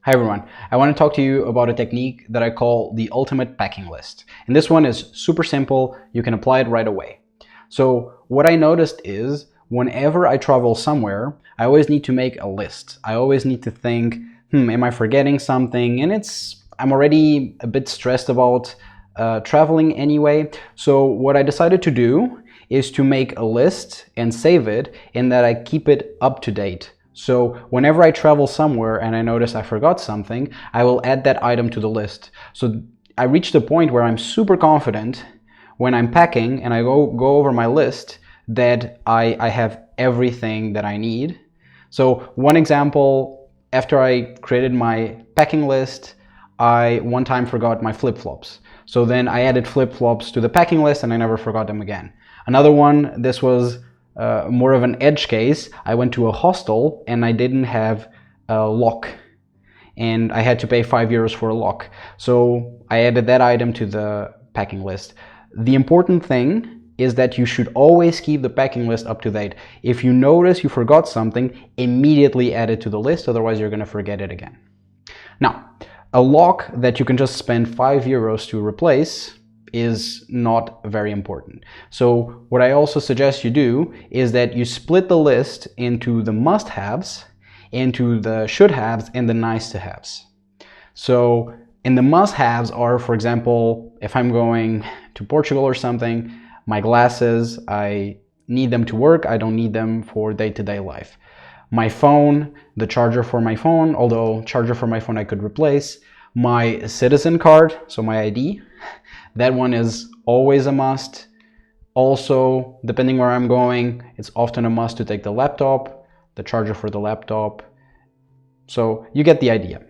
Hi everyone, I want to talk to you about a technique that I call the ultimate packing list. And this one is super simple, you can apply it right away. So what I noticed is whenever I travel somewhere, I always need to make a list. I always need to think, am I forgetting something? And I'm already a bit stressed about traveling anyway. So what I decided to do is to make a list and save it, and that I keep it up to date. So whenever I travel somewhere and I notice I forgot something, I will add that item to the list. So I reached a point where I'm super confident when I'm packing and I go over my list that I have everything that I need. So one example, after I created my packing list, I one time forgot my flip-flops. So then I added flip-flops to the packing list and I never forgot them again. Another one, this was more of an edge case. I went to a hostel and I didn't have a lock and I had to pay €5 for a lock. So I added that item to the packing list. The important thing is that you should always keep the packing list up to date. If you notice you forgot something, immediately add it to the list, otherwise you're going to forget it again. Now, a lock that you can just spend €5 to replace is not very important. So what I also suggest you do is that you split the list into the must-haves, into the should-haves, and the nice-to-haves. So in the must-haves are, for example, if I'm going to Portugal or something, my glasses, I need them to work, I don't need them for day-to-day life. My phone, the charger for my phone, although charger for my phone I could replace. My citizen card, so my ID, that one is always a must. Also, depending where I'm going, it's often a must to take the laptop, the charger for the laptop. So you get the idea.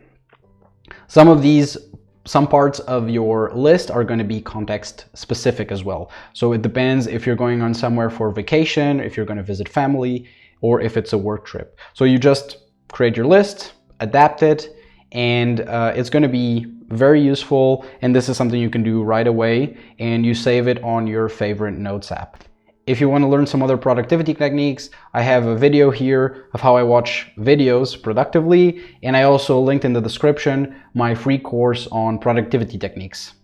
Some parts of your list are going to be context specific as well. So it depends if you're going on somewhere for vacation, if you're going to visit family, or if it's a work trip. So you just create your list, adapt it, and it's going to be very useful, and this is something you can do right away, and you save it on your favorite notes app. If you want to learn some other productivity techniques, I have a video here of how I watch videos productively, and I also linked in the description my free course on productivity techniques.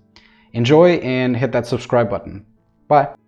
Enjoy and hit that subscribe button. Bye!